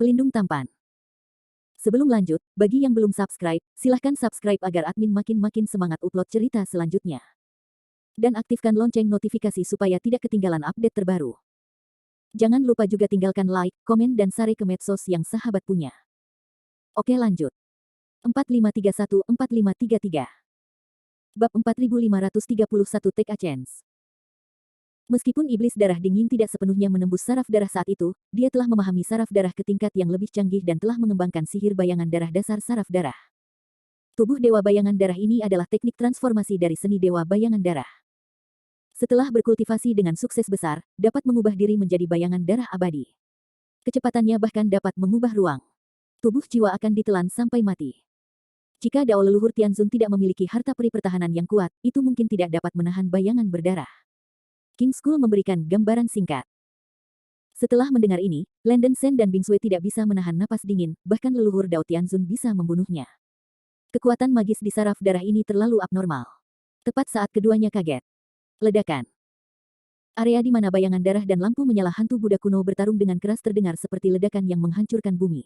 Pelindung tampan. Sebelum lanjut, bagi yang belum subscribe, silahkan subscribe agar admin makin semangat upload cerita selanjutnya. Dan aktifkan lonceng notifikasi supaya tidak ketinggalan update terbaru. Jangan lupa juga tinggalkan like, komen dan share ke medsos yang sahabat punya. Oke lanjut. 4531-4533. Bab 4531 Take a Chance. Meskipun iblis darah dingin tidak sepenuhnya menembus saraf darah saat itu, dia telah memahami saraf darah ke tingkat yang lebih canggih dan telah mengembangkan sihir bayangan darah dasar saraf darah. Tubuh dewa bayangan darah ini adalah teknik transformasi dari seni dewa bayangan darah. Setelah berkultivasi dengan sukses besar, dapat mengubah diri menjadi bayangan darah abadi. Kecepatannya bahkan dapat mengubah ruang. Tubuh jiwa akan ditelan sampai mati. Jika Dao leluhur Tianzun tidak memiliki harta peri pertahanan yang kuat, itu mungkin tidak dapat menahan bayangan berdarah. King Skull memberikan gambaran singkat. Setelah mendengar ini, Landen Shen dan Bing Sui tidak bisa menahan napas dingin, bahkan leluhur Dao Tianzun bisa membunuhnya. Kekuatan magis di saraf darah ini terlalu abnormal. Tepat saat keduanya kaget. Ledakan. Area di mana bayangan darah dan lampu menyala hantu Buddha kuno bertarung dengan keras terdengar seperti ledakan yang menghancurkan bumi.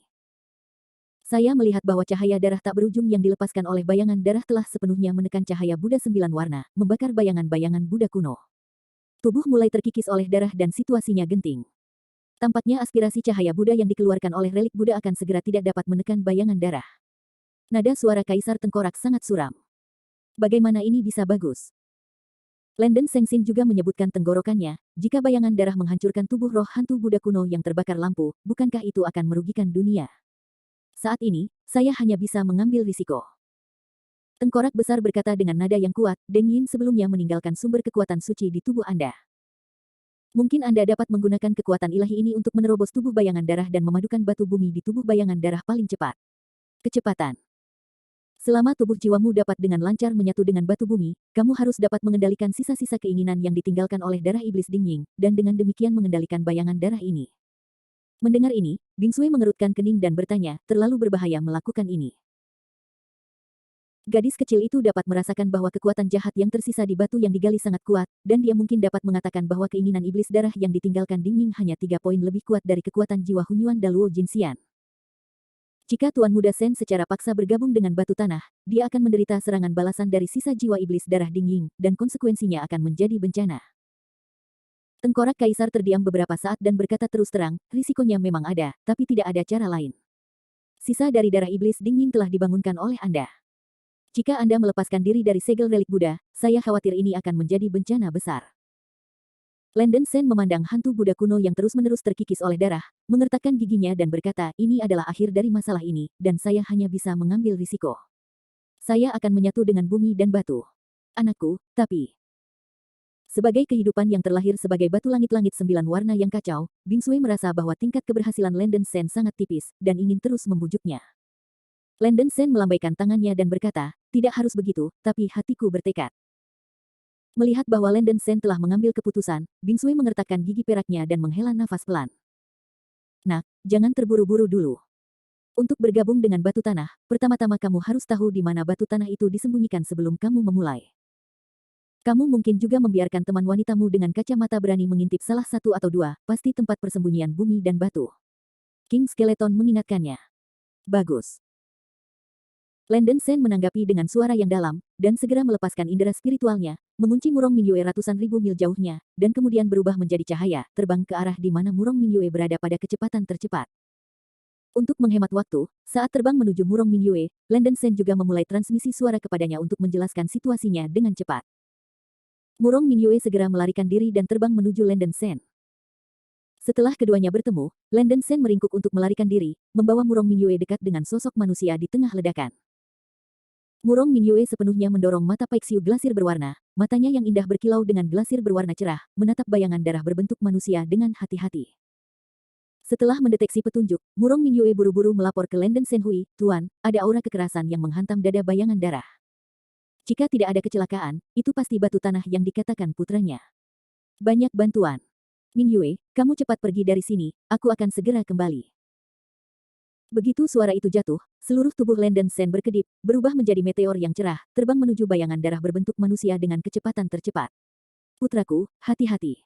Saya melihat bahwa cahaya darah tak berujung yang dilepaskan oleh bayangan darah telah sepenuhnya menekan cahaya Buddha 9 warna, membakar bayangan-bayangan Buddha kuno. Tubuh mulai terkikis oleh darah dan situasinya genting. Tampaknya aspirasi cahaya Buddha yang dikeluarkan oleh relik Buddha akan segera tidak dapat menekan bayangan darah. Nada suara Kaisar Tengkorak sangat suram. Bagaimana ini bisa bagus? Landen Sengsin juga menyebutkan tenggorokannya, jika bayangan darah menghancurkan tubuh roh hantu Buddha kuno yang terbakar lampu, bukankah itu akan merugikan dunia? Saat ini, saya hanya bisa mengambil risiko. Tengkorak besar berkata dengan nada yang kuat, Deng Yin sebelumnya meninggalkan sumber kekuatan suci di tubuh Anda. Mungkin Anda dapat menggunakan kekuatan ilahi ini untuk menerobos tubuh bayangan darah dan memadukan batu bumi di tubuh bayangan darah paling cepat. Kecepatan. Selama tubuh jiwamu dapat dengan lancar menyatu dengan batu bumi, kamu harus dapat mengendalikan sisa-sisa keinginan yang ditinggalkan oleh darah iblis Ding Ying, dan dengan demikian mengendalikan bayangan darah ini. Mendengar ini, Bing Sui mengerutkan kening dan bertanya, terlalu berbahaya melakukan ini. Gadis kecil itu dapat merasakan bahwa kekuatan jahat yang tersisa di batu yang digali sangat kuat, dan dia mungkin dapat mengatakan bahwa keinginan iblis darah yang ditinggalkan Ding Ying hanya 3 poin lebih kuat dari kekuatan jiwa Hunyuan Daluo Jinxian. Jika Tuan Muda Sen secara paksa bergabung dengan batu tanah, dia akan menderita serangan balasan dari sisa jiwa iblis darah Ding Ying, dan konsekuensinya akan menjadi bencana. Tengkorak Kaisar terdiam beberapa saat dan berkata terus terang, risikonya memang ada, tapi tidak ada cara lain. Sisa dari darah iblis Ding Ying telah dibangunkan oleh Anda. Jika Anda melepaskan diri dari segel relik Buddha, saya khawatir ini akan menjadi bencana besar. Landen Shen memandang hantu Buddha kuno yang terus-menerus terkikis oleh darah, mengertakkan giginya dan berkata, ini adalah akhir dari masalah ini, dan saya hanya bisa mengambil risiko. Saya akan menyatu dengan bumi dan batu. Anakku, tapi... Sebagai kehidupan yang terlahir sebagai batu langit-langit 9 warna yang kacau, Bing Sui merasa bahwa tingkat keberhasilan Landen Shen sangat tipis, dan ingin terus membujuknya. Landen Shen melambaikan tangannya dan berkata, tidak harus begitu, tapi hatiku bertekad. Melihat bahwa Landen Shen telah mengambil keputusan, Bing Sui mengertakkan gigi peraknya dan menghela nafas pelan. Nak, jangan terburu-buru dulu. Untuk bergabung dengan batu tanah, pertama-tama kamu harus tahu di mana batu tanah itu disembunyikan sebelum kamu memulai. Kamu mungkin juga membiarkan teman wanitamu dengan kacamata berani mengintip salah satu atau dua, pasti tempat persembunyian bumi dan batu. King Skeleton mengingatkannya. Bagus. Landen Shen menanggapi dengan suara yang dalam, dan segera melepaskan indera spiritualnya, mengunci Murong Mingyue ratusan ribu mil jauhnya, dan kemudian berubah menjadi cahaya, terbang ke arah di mana Murong Mingyue berada pada kecepatan tercepat. Untuk menghemat waktu, saat terbang menuju Murong Mingyue, Landen Shen juga memulai transmisi suara kepadanya untuk menjelaskan situasinya dengan cepat. Murong Mingyue segera melarikan diri dan terbang menuju Landen Shen. Setelah keduanya bertemu, Landen Shen meringkuk untuk melarikan diri, membawa Murong Mingyue dekat dengan sosok manusia di tengah ledakan. Murong Mingyue sepenuhnya mendorong mata Paixiu glasir berwarna, matanya yang indah berkilau dengan glasir berwarna cerah, menatap bayangan darah berbentuk manusia dengan hati-hati. Setelah mendeteksi petunjuk, Murong Mingyue buru-buru melapor ke Landen Shen Hui, Tuan, ada aura kekerasan yang menghantam dada bayangan darah. Jika tidak ada kecelakaan, itu pasti batu tanah yang dikatakan putranya. Banyak bantuan. Mingyue, kamu cepat pergi dari sini, aku akan segera kembali. Begitu suara itu jatuh, seluruh tubuh Landen Shen berkedip, berubah menjadi meteor yang cerah, terbang menuju bayangan darah berbentuk manusia dengan kecepatan tercepat. Putraku, hati-hati.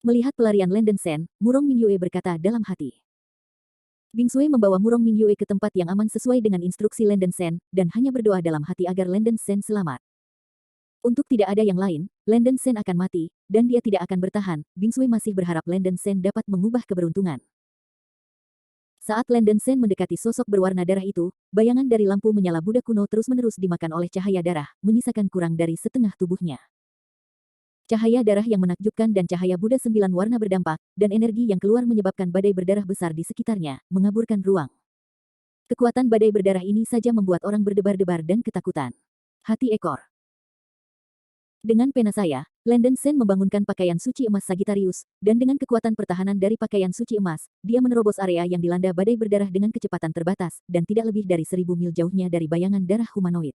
Melihat pelarian Landen Shen, Murong Mingyue berkata dalam hati. Bing Sui membawa Murong Mingyue ke tempat yang aman sesuai dengan instruksi Landen Sen, dan hanya berdoa dalam hati agar Landen Sen selamat. Untuk tidak ada yang lain, Landen Sen akan mati, dan dia tidak akan bertahan. Bing Sui masih berharap Landen Sen dapat mengubah keberuntungan. Saat Landen Sen mendekati sosok berwarna darah itu, bayangan dari lampu menyala Buddha kuno terus-menerus dimakan oleh cahaya darah, menyisakan kurang dari setengah tubuhnya. Cahaya darah yang menakjubkan dan cahaya Buddha 9 warna berdampak, dan energi yang keluar menyebabkan badai berdarah besar di sekitarnya, mengaburkan ruang. Kekuatan badai berdarah ini saja membuat orang berdebar-debar dan ketakutan. Hati ekor. Dengan pena saya, Landen Sen membangunkan pakaian suci emas Sagittarius, dan dengan kekuatan pertahanan dari pakaian suci emas, dia menerobos area yang dilanda badai berdarah dengan kecepatan terbatas, dan tidak lebih dari 1000 mil jauhnya dari bayangan darah humanoid.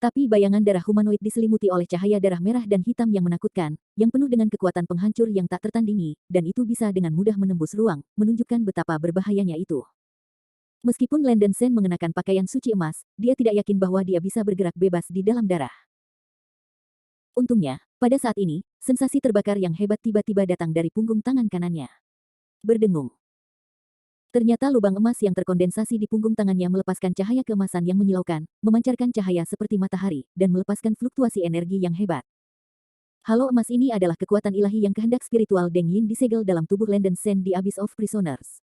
Tapi bayangan darah humanoid diselimuti oleh cahaya darah merah dan hitam yang menakutkan, yang penuh dengan kekuatan penghancur yang tak tertandingi, dan itu bisa dengan mudah menembus ruang, menunjukkan betapa berbahayanya itu. Meskipun Landen Sen mengenakan pakaian suci emas, dia tidak yakin bahwa dia bisa bergerak bebas di dalam darah. Untungnya, pada saat ini, sensasi terbakar yang hebat tiba-tiba datang dari punggung tangan kanannya. Berdengung. Ternyata lubang emas yang terkondensasi di punggung tangannya melepaskan cahaya keemasan yang menyilaukan, memancarkan cahaya seperti matahari, dan melepaskan fluktuasi energi yang hebat. Halo emas ini adalah kekuatan ilahi yang kehendak spiritual Deng Yin disegel dalam tubuh Landen Sen di Abyss of Prisoners.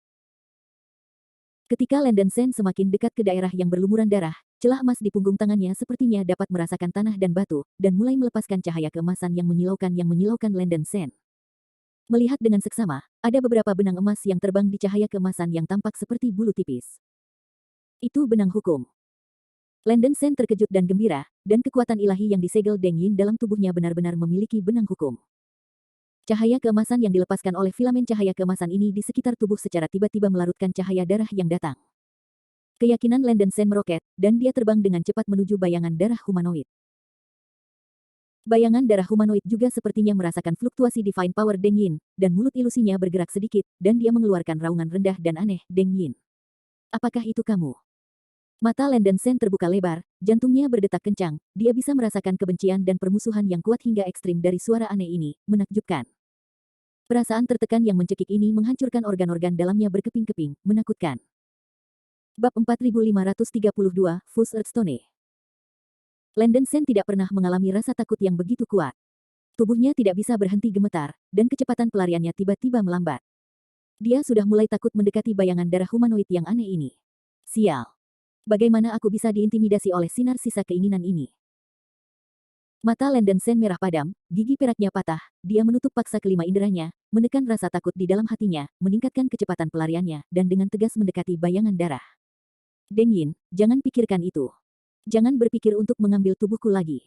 Ketika Landen Sen semakin dekat ke daerah yang berlumuran darah, celah emas di punggung tangannya sepertinya dapat merasakan tanah dan batu, dan mulai melepaskan cahaya keemasan yang menyilaukan Landen Sen. Melihat dengan seksama, ada beberapa benang emas yang terbang di cahaya keemasan yang tampak seperti bulu tipis. Itu benang hukum. Landen Sen terkejut dan gembira, dan kekuatan ilahi yang disegel Deng Yin dalam tubuhnya benar-benar memiliki benang hukum. Cahaya keemasan yang dilepaskan oleh filamen cahaya keemasan ini di sekitar tubuh secara tiba-tiba melarutkan cahaya darah yang datang. Keyakinan Landen Sen meroket, dan dia terbang dengan cepat menuju bayangan darah humanoid. Bayangan darah humanoid juga sepertinya merasakan fluktuasi divine power Deng Yin, dan mulut ilusinya bergerak sedikit, dan dia mengeluarkan raungan rendah dan aneh, Deng Yin. Apakah itu kamu? Mata Landen Sen terbuka lebar, jantungnya berdetak kencang, dia bisa merasakan kebencian dan permusuhan yang kuat hingga ekstrim dari suara aneh ini, menakjubkan. Perasaan tertekan yang mencekik ini menghancurkan organ-organ dalamnya berkeping-keping, menakutkan. Bab 4532, Fus Earthstone. Landen Sen tidak pernah mengalami rasa takut yang begitu kuat. Tubuhnya tidak bisa berhenti gemetar, dan kecepatan pelariannya tiba-tiba melambat. Dia sudah mulai takut mendekati bayangan darah humanoid yang aneh ini. Sial. Bagaimana aku bisa diintimidasi oleh sinar sisa keinginan ini? Mata Landen Sen merah padam, gigi peraknya patah, dia menutup paksa kelima inderanya, menekan rasa takut di dalam hatinya, meningkatkan kecepatan pelariannya, dan dengan tegas mendekati bayangan darah. Deng Yin, jangan pikirkan itu. Jangan berpikir untuk mengambil tubuhku lagi.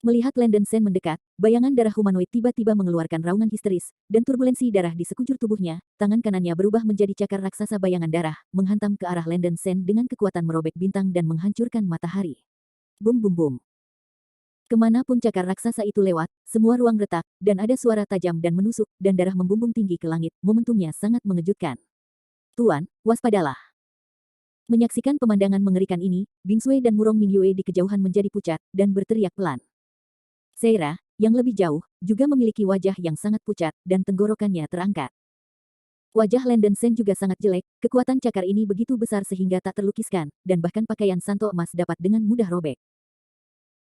Melihat Landen Sen mendekat, bayangan darah humanoid tiba-tiba mengeluarkan raungan histeris, dan turbulensi darah di sekujur tubuhnya, tangan kanannya berubah menjadi cakar raksasa bayangan darah, menghantam ke arah Landen Sen dengan kekuatan merobek bintang dan menghancurkan matahari. Bum bum bum. Kemanapun cakar raksasa itu lewat, semua ruang retak, dan ada suara tajam dan menusuk, dan darah membumbung tinggi ke langit, momentumnya sangat mengejutkan. Tuan, waspadalah. Menyaksikan pemandangan mengerikan ini, Bing Sui dan Murong Mingyue di kejauhan menjadi pucat, dan berteriak pelan. Seira, yang lebih jauh, juga memiliki wajah yang sangat pucat, dan tenggorokannya terangkat. Wajah Landen Sen juga sangat jelek, kekuatan cakar ini begitu besar sehingga tak terlukiskan, dan bahkan pakaian santo emas dapat dengan mudah robek.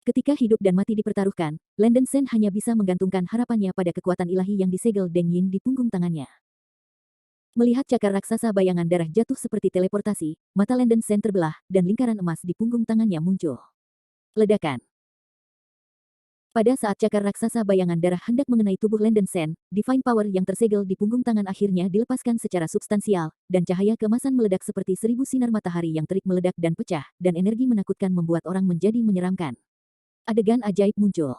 Ketika hidup dan mati dipertaruhkan, Landen Sen hanya bisa menggantungkan harapannya pada kekuatan ilahi yang disegel Deng Yin di punggung tangannya. Melihat cakar raksasa bayangan darah jatuh seperti teleportasi, mata Landen Sen terbelah, dan lingkaran emas di punggung tangannya muncul. Ledakan. Pada saat cakar raksasa bayangan darah hendak mengenai tubuh Landen Sen, divine power yang tersegel di punggung tangan akhirnya dilepaskan secara substansial, dan cahaya keemasan meledak seperti 1000 sinar matahari yang terik meledak dan pecah, dan energi menakutkan membuat orang menjadi menyeramkan. Adegan ajaib muncul.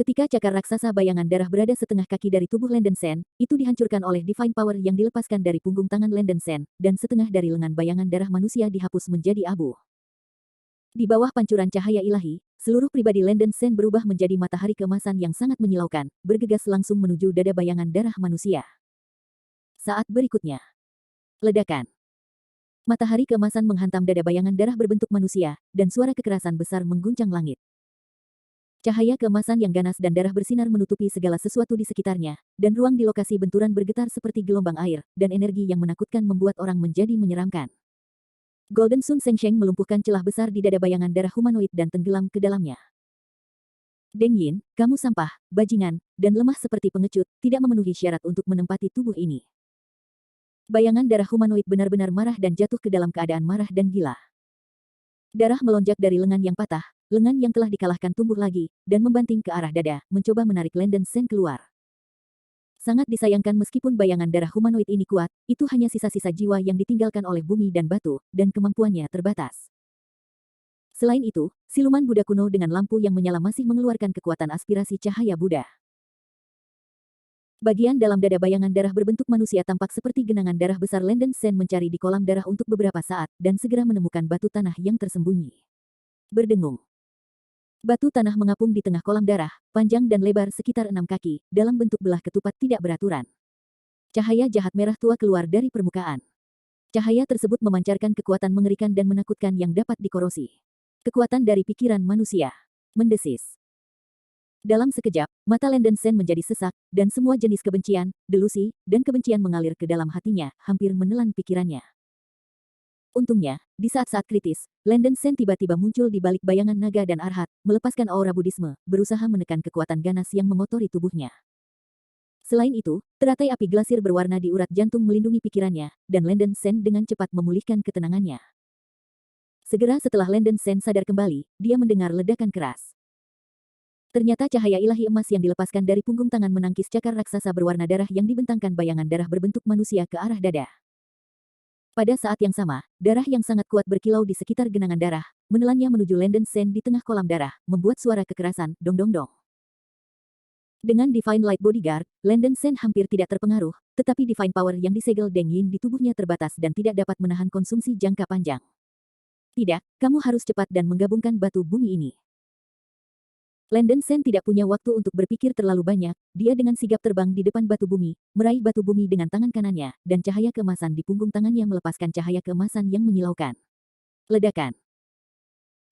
Ketika cakar raksasa bayangan darah berada setengah kaki dari tubuh Landen Sen, itu dihancurkan oleh divine power yang dilepaskan dari punggung tangan Landen Sen, dan setengah dari lengan bayangan darah manusia dihapus menjadi abu. Di bawah pancuran cahaya ilahi, seluruh pribadi Landen Sen berubah menjadi matahari keemasan yang sangat menyilaukan, bergegas langsung menuju dada bayangan darah manusia. Saat berikutnya. Ledakan. Matahari keemasan menghantam dada bayangan darah berbentuk manusia, dan suara kekerasan besar mengguncang langit. Cahaya keemasan yang ganas dan darah bersinar menutupi segala sesuatu di sekitarnya, dan ruang di lokasi benturan bergetar seperti gelombang air, dan energi yang menakutkan membuat orang menjadi menyeramkan. Golden Sun Shengsheng melumpuhkan celah besar di dada bayangan darah humanoid dan tenggelam ke dalamnya. Deng Yin, kamu sampah, bajingan, dan lemah seperti pengecut, tidak memenuhi syarat untuk menempati tubuh ini. Bayangan darah humanoid benar-benar marah dan jatuh ke dalam keadaan marah dan gila. Darah melonjak dari lengan yang patah, lengan yang telah dikalahkan tumbuh lagi, dan membanting ke arah dada, mencoba menarik Landen Sen keluar. Sangat disayangkan meskipun bayangan darah humanoid ini kuat, itu hanya sisa-sisa jiwa yang ditinggalkan oleh bumi dan batu, dan kemampuannya terbatas. Selain itu, siluman Buddha kuno dengan lampu yang menyala masih mengeluarkan kekuatan aspirasi cahaya Buddha. Bagian dalam dada bayangan darah berbentuk manusia tampak seperti genangan darah besar. Landen Sen mencari di kolam darah untuk beberapa saat, dan segera menemukan batu tanah yang tersembunyi. Berdengung. Batu tanah mengapung di tengah kolam darah, panjang dan lebar sekitar 6 kaki, dalam bentuk belah ketupat tidak beraturan. Cahaya jahat merah tua keluar dari permukaan. Cahaya tersebut memancarkan kekuatan mengerikan dan menakutkan yang dapat dikorosi. Kekuatan dari pikiran manusia. Mendesis. Dalam sekejap, mata Landen Sen menjadi sesak, dan semua jenis kebencian, delusi, dan kebencian mengalir ke dalam hatinya, hampir menelan pikirannya. Untungnya, di saat-saat kritis, Landen Sen tiba-tiba muncul di balik bayangan naga dan arhat, melepaskan aura Buddhisme, berusaha menekan kekuatan ganas yang mengotori tubuhnya. Selain itu, teratai api glasir berwarna di urat jantung melindungi pikirannya, dan Landen Sen dengan cepat memulihkan ketenangannya. Segera setelah Landen Sen sadar kembali, dia mendengar ledakan keras. Ternyata cahaya ilahi emas yang dilepaskan dari punggung tangan menangkis cakar raksasa berwarna darah yang dibentangkan bayangan darah berbentuk manusia ke arah dada. Pada saat yang sama, darah yang sangat kuat berkilau di sekitar genangan darah, menelannya menuju Landen Sen di tengah kolam darah, membuat suara kekerasan, dong dong dong. Dengan Divine Light Bodyguard, Landen Sen hampir tidak terpengaruh, tetapi Divine Power yang disegel Deng Yin di tubuhnya terbatas dan tidak dapat menahan konsumsi jangka panjang. Tidak, kamu harus cepat dan menggabungkan batu bumi ini. Landen Sen tidak punya waktu untuk berpikir terlalu banyak, dia dengan sigap terbang di depan batu bumi, meraih batu bumi dengan tangan kanannya, dan cahaya keemasan di punggung tangannya melepaskan cahaya keemasan yang menyilaukan. Ledakan.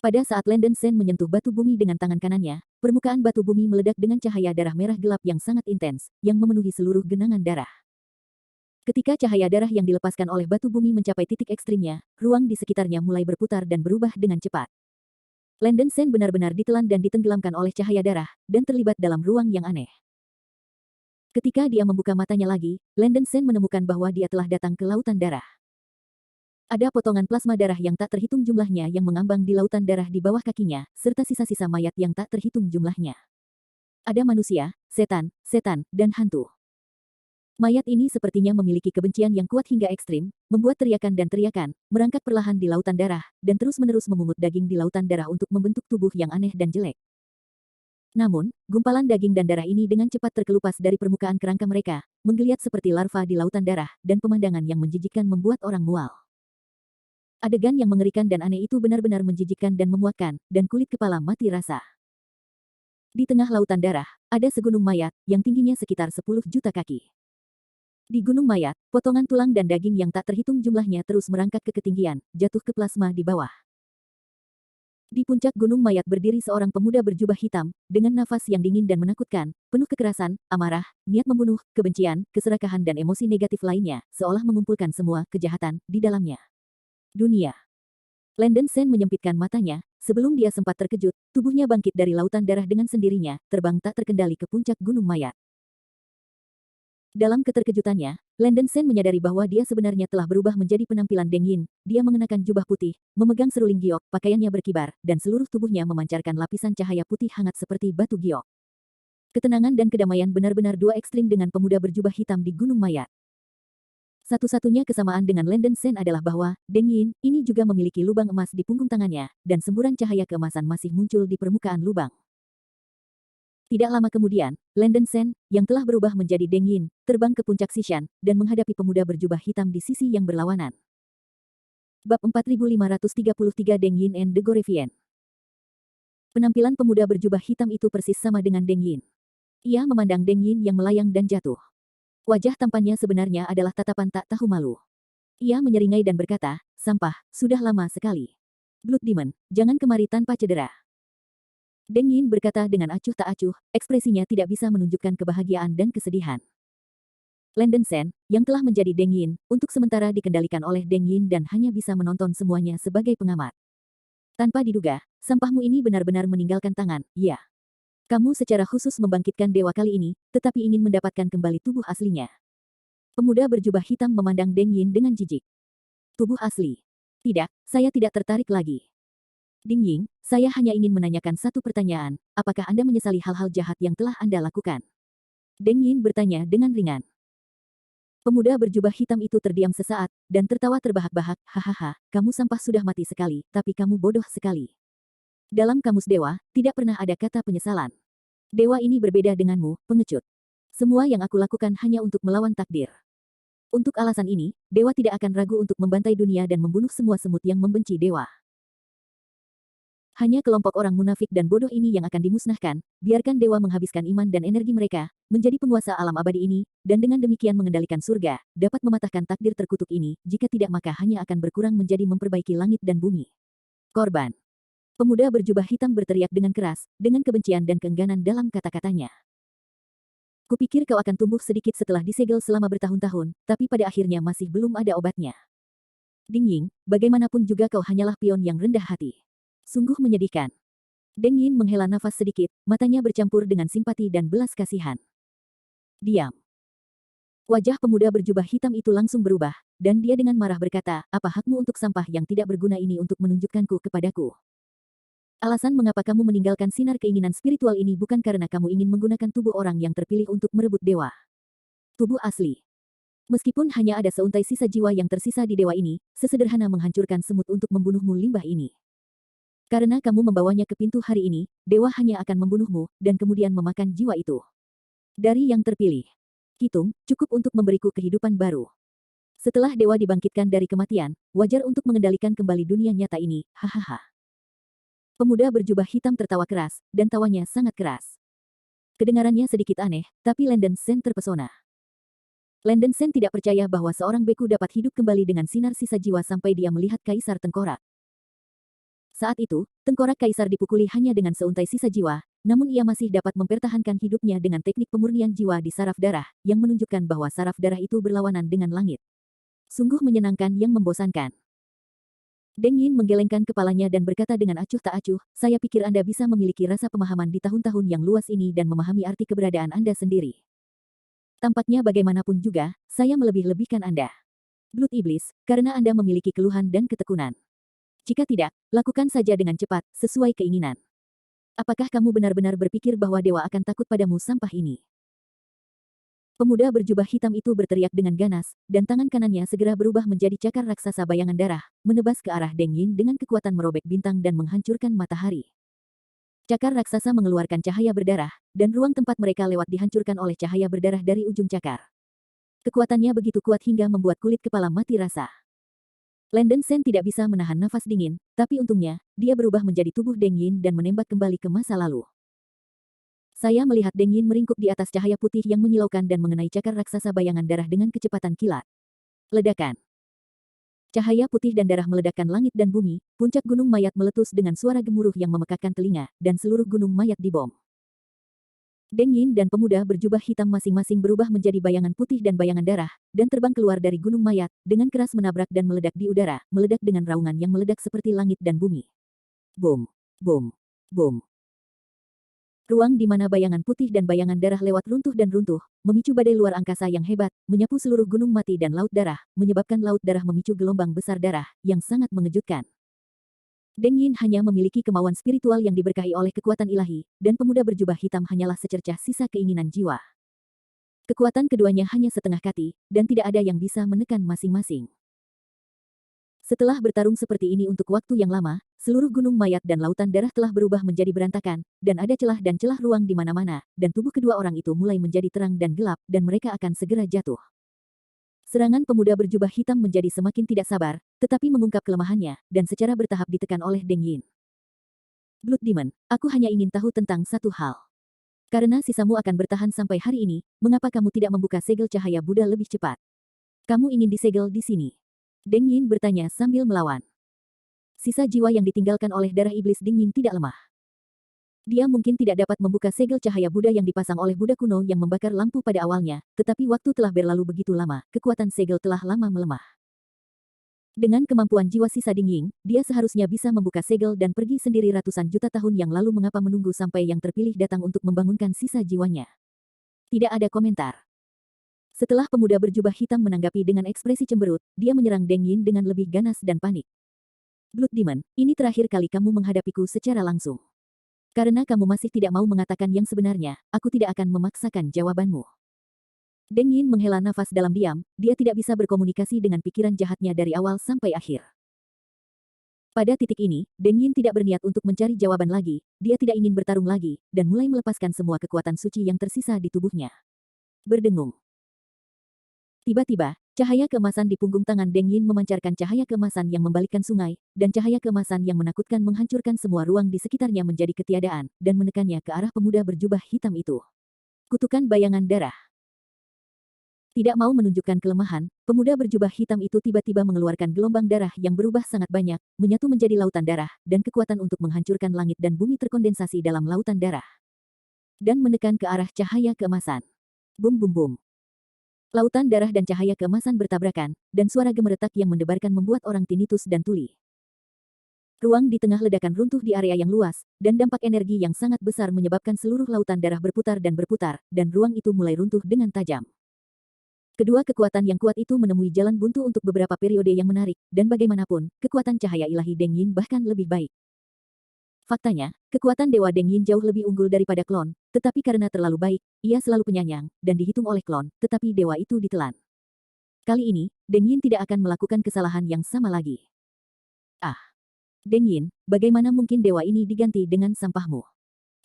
Pada saat Landen Sen menyentuh batu bumi dengan tangan kanannya, permukaan batu bumi meledak dengan cahaya darah merah gelap yang sangat intens, yang memenuhi seluruh genangan darah. Ketika cahaya darah yang dilepaskan oleh batu bumi mencapai titik ekstrimnya, ruang di sekitarnya mulai berputar dan berubah dengan cepat. Landen Sen benar-benar ditelan dan ditenggelamkan oleh cahaya darah, dan terlibat dalam ruang yang aneh. Ketika dia membuka matanya lagi, Landen Sen menemukan bahwa dia telah datang ke lautan darah. Ada potongan plasma darah yang tak terhitung jumlahnya yang mengambang di lautan darah di bawah kakinya, serta sisa-sisa mayat yang tak terhitung jumlahnya. Ada manusia, setan, dan hantu. Mayat ini sepertinya memiliki kebencian yang kuat hingga ekstrim, membuat teriakan dan teriakan, merangkak perlahan di lautan darah, dan terus-menerus memungut daging di lautan darah untuk membentuk tubuh yang aneh dan jelek. Namun, gumpalan daging dan darah ini dengan cepat terkelupas dari permukaan kerangka mereka, menggeliat seperti larva di lautan darah, dan pemandangan yang menjijikkan membuat orang mual. Adegan yang mengerikan dan aneh itu benar-benar menjijikkan dan memuakkan, dan kulit kepala mati rasa. Di tengah lautan darah, ada segunung mayat, yang tingginya sekitar 10 juta kaki. Di gunung mayat, potongan tulang dan daging yang tak terhitung jumlahnya terus merangkak ke ketinggian, jatuh ke plasma di bawah. Di puncak gunung mayat berdiri seorang pemuda berjubah hitam, dengan nafas yang dingin dan menakutkan, penuh kekerasan, amarah, niat membunuh, kebencian, keserakahan dan emosi negatif lainnya, seolah mengumpulkan semua kejahatan di dalamnya. Dunia. Landen Sen menyempitkan matanya, sebelum dia sempat terkejut, tubuhnya bangkit dari lautan darah dengan sendirinya, terbang tak terkendali ke puncak gunung mayat. Dalam keterkejutannya, Landen Sen menyadari bahwa dia sebenarnya telah berubah menjadi penampilan Deng Yin. Dia mengenakan jubah putih, memegang seruling giok, pakaiannya berkibar, dan seluruh tubuhnya memancarkan lapisan cahaya putih hangat seperti batu giok. Ketenangan dan kedamaian benar-benar dua ekstrim dengan pemuda berjubah hitam di gunung mayat. Satu-satunya kesamaan dengan Landen Sen adalah bahwa, Deng Yin, ini juga memiliki lubang emas di punggung tangannya, dan semburan cahaya keemasan masih muncul di permukaan lubang. Tidak lama kemudian, Landen Sen, yang telah berubah menjadi Deng Yin, terbang ke puncak Xishan, dan menghadapi pemuda berjubah hitam di sisi yang berlawanan. Bab 4533 Deng Yin and the Gorevian. Penampilan pemuda berjubah hitam itu persis sama dengan Deng Yin. Ia memandang Deng Yin yang melayang dan jatuh. Wajah tampannya sebenarnya adalah tatapan tak tahu malu. Ia menyeringai dan berkata, "Sampah, sudah lama sekali. Blood Demon, jangan kemari tanpa cedera." Deng Yin berkata dengan acuh tak acuh, ekspresinya tidak bisa menunjukkan kebahagiaan dan kesedihan. Landen Shen, yang telah menjadi Deng Yin, untuk sementara dikendalikan oleh Deng Yin dan hanya bisa menonton semuanya sebagai pengamat. Tanpa diduga, sampahmu ini benar-benar meninggalkan tangan, ya. Kamu secara khusus membangkitkan dewa kali ini, tetapi ingin mendapatkan kembali tubuh aslinya. Pemuda berjubah hitam memandang Deng Yin dengan jijik. Tubuh asli. Tidak, saya tidak tertarik lagi. Ding Ying, saya hanya ingin menanyakan satu pertanyaan, apakah Anda menyesali hal-hal jahat yang telah Anda lakukan? Deng Yin bertanya dengan ringan. Pemuda berjubah hitam itu terdiam sesaat, dan tertawa terbahak-bahak, hahaha, kamu sampah sudah mati sekali, tapi kamu bodoh sekali. Dalam kamus dewa, tidak pernah ada kata penyesalan. Dewa ini berbeda denganmu, pengecut. Semua yang aku lakukan hanya untuk melawan takdir. Untuk alasan ini, dewa tidak akan ragu untuk membantai dunia dan membunuh semua semut yang membenci dewa. Hanya kelompok orang munafik dan bodoh ini yang akan dimusnahkan, biarkan dewa menghabiskan iman dan energi mereka, menjadi penguasa alam abadi ini, dan dengan demikian mengendalikan surga, dapat mematahkan takdir terkutuk ini, jika tidak maka hanya akan berkurang menjadi memperbaiki langit dan bumi. Korban. Pemuda berjubah hitam berteriak dengan keras, dengan kebencian dan keengganan dalam kata-katanya. Kupikir kau akan tumbuh sedikit setelah disegel selama bertahun-tahun, tapi pada akhirnya masih belum ada obatnya. Ding Ying, bagaimanapun juga kau hanyalah pion yang rendah hati. Sungguh menyedihkan. Deng Yin menghela nafas sedikit, matanya bercampur dengan simpati dan belas kasihan. Diam. Wajah pemuda berjubah hitam itu langsung berubah, dan dia dengan marah berkata, apa hakmu untuk sampah yang tidak berguna ini untuk menunjukkanku kepadaku? Alasan mengapa kamu meninggalkan sinar keinginan spiritual ini bukan karena kamu ingin menggunakan tubuh orang yang terpilih untuk merebut dewa. Tubuh asli. Meskipun hanya ada seuntai sisa jiwa yang tersisa di dewa ini, sesederhana menghancurkan semut untuk membunuhmu limbah ini. Karena kamu membawanya ke pintu hari ini, dewa hanya akan membunuhmu, dan kemudian memakan jiwa itu. Dari yang terpilih. Hitung, cukup untuk memberiku kehidupan baru. Setelah dewa dibangkitkan dari kematian, wajar untuk mengendalikan kembali dunia nyata ini, hahaha. Pemuda berjubah hitam tertawa keras, dan tawanya sangat keras. Kedengarannya sedikit aneh, tapi Landen Shen terpesona. Landen Shen tidak percaya bahwa seorang beku dapat hidup kembali dengan sinar sisa jiwa sampai dia melihat kaisar tengkorak. Saat itu, tengkorak kaisar dipukuli hanya dengan seuntai sisa jiwa, namun ia masih dapat mempertahankan hidupnya dengan teknik pemurnian jiwa di saraf darah, yang menunjukkan bahwa saraf darah itu berlawanan dengan langit. Sungguh menyenangkan yang membosankan. Deng Yin menggelengkan kepalanya dan berkata dengan acuh tak acuh, saya pikir Anda bisa memiliki rasa pemahaman di tahun-tahun yang luas ini dan memahami arti keberadaan Anda sendiri. Tampaknya bagaimanapun juga, saya melebih-lebihkan Anda. Blood Iblis, karena Anda memiliki keluhan dan ketekunan. Jika tidak, lakukan saja dengan cepat, sesuai keinginan. Apakah kamu benar-benar berpikir bahwa dewa akan takut padamu sampah ini? Pemuda berjubah hitam itu berteriak dengan ganas, dan tangan kanannya segera berubah menjadi cakar raksasa bayangan darah, menebas ke arah Deng Yin dengan kekuatan merobek bintang dan menghancurkan matahari. Cakar raksasa mengeluarkan cahaya berdarah, dan ruang tempat mereka lewat dihancurkan oleh cahaya berdarah dari ujung cakar. Kekuatannya begitu kuat hingga membuat kulit kepala mati rasa. Landen Shen tidak bisa menahan nafas dingin, tapi untungnya, dia berubah menjadi tubuh Deng Yin dan menembak kembali ke masa lalu. Saya melihat Deng Yin meringkuk di atas cahaya putih yang menyilaukan dan mengenai cakar raksasa bayangan darah dengan kecepatan kilat. Ledakan. Cahaya putih dan darah meledakkan langit dan bumi, puncak gunung mayat meletus dengan suara gemuruh yang memekakkan telinga, dan seluruh gunung mayat dibom. Deng Yin dan pemuda berjubah hitam masing-masing berubah menjadi bayangan putih dan bayangan darah, dan terbang keluar dari gunung mayat, dengan keras menabrak dan meledak di udara, meledak dengan raungan yang meledak seperti langit dan bumi. Boom, boom, boom. Ruang di mana bayangan putih dan bayangan darah lewat runtuh dan runtuh, memicu badai luar angkasa yang hebat, menyapu seluruh gunung mati dan laut darah, menyebabkan laut darah memicu gelombang besar darah, yang sangat mengejutkan. Deng Yin hanya memiliki kemauan spiritual yang diberkahi oleh kekuatan ilahi, dan pemuda berjubah hitam hanyalah secercah sisa keinginan jiwa. Kekuatan keduanya hanya setengah kati, dan tidak ada yang bisa menekan masing-masing. Setelah bertarung seperti ini untuk waktu yang lama, seluruh gunung mayat dan lautan darah telah berubah menjadi berantakan, dan ada celah dan celah ruang di mana-mana, dan tubuh kedua orang itu mulai menjadi terang dan gelap, dan mereka akan segera jatuh. Serangan pemuda berjubah hitam menjadi semakin tidak sabar, tetapi mengungkap kelemahannya, dan secara bertahap ditekan oleh Deng Yin. Blood Demon, aku hanya ingin tahu tentang satu hal. Karena sisamu akan bertahan sampai hari ini, mengapa kamu tidak membuka segel cahaya Buddha lebih cepat? Kamu ingin disegel di sini? Deng Yin bertanya sambil melawan. Sisa jiwa yang ditinggalkan oleh darah iblis Ding Ying tidak lemah. Dia mungkin tidak dapat membuka segel cahaya Buddha yang dipasang oleh Buddha kuno yang membakar lampu pada awalnya, tetapi waktu telah berlalu begitu lama, kekuatan segel telah lama melemah. Dengan kemampuan jiwa sisa Ding Ying, dia seharusnya bisa membuka segel dan pergi sendiri ratusan juta tahun yang lalu. Mengapa menunggu sampai yang terpilih datang untuk membangunkan sisa jiwanya? Tidak ada komentar. Setelah pemuda berjubah hitam menanggapi dengan ekspresi cemberut, dia menyerang Deng Yin dengan lebih ganas dan panik. Blood Demon, ini terakhir kali kamu menghadapiku secara langsung. Karena kamu masih tidak mau mengatakan yang sebenarnya, aku tidak akan memaksakan jawabanmu. Deng Yin menghela nafas dalam diam, dia tidak bisa berkomunikasi dengan pikiran jahatnya dari awal sampai akhir. Pada titik ini, Deng Yin tidak berniat untuk mencari jawaban lagi, dia tidak ingin bertarung lagi, dan mulai melepaskan semua kekuatan suci yang tersisa di tubuhnya. Berdengung. Tiba-tiba, cahaya keemasan di punggung tangan Deng Yin memancarkan cahaya keemasan yang membalikkan sungai, dan cahaya keemasan yang menakutkan menghancurkan semua ruang di sekitarnya menjadi ketiadaan, dan menekannya ke arah pemuda berjubah hitam itu. Kutukan bayangan darah. Tidak mau menunjukkan kelemahan, pemuda berjubah hitam itu tiba-tiba mengeluarkan gelombang darah yang berubah sangat banyak, menyatu menjadi lautan darah, dan kekuatan untuk menghancurkan langit dan bumi terkondensasi dalam lautan darah. Dan menekan ke arah cahaya keemasan. Bum bum bum. Lautan darah dan cahaya keemasan bertabrakan, dan suara gemeretak yang mendebarkan membuat orang tinnitus dan tuli. Ruang di tengah ledakan runtuh di area yang luas, dan dampak energi yang sangat besar menyebabkan seluruh lautan darah berputar, dan ruang itu mulai runtuh dengan tajam. Kedua kekuatan yang kuat itu menemui jalan buntu untuk beberapa periode yang menarik, dan bagaimanapun, kekuatan cahaya ilahi Deng Yin bahkan lebih baik. Faktanya, kekuatan Dewa Deng Yin jauh lebih unggul daripada klon, tetapi karena terlalu baik, ia selalu penyayang, dan dihitung oleh klon, tetapi dewa itu ditelan. Kali ini, Deng Yin tidak akan melakukan kesalahan yang sama lagi. Ah! Deng Yin, bagaimana mungkin dewa ini diganti dengan sampahmu?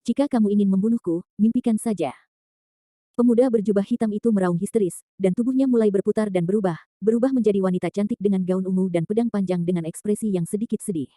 Jika kamu ingin membunuhku, mimpikan saja. Pemuda berjubah hitam itu meraung histeris, dan tubuhnya mulai berputar dan berubah menjadi wanita cantik dengan gaun ungu dan pedang panjang dengan ekspresi yang sedikit sedih.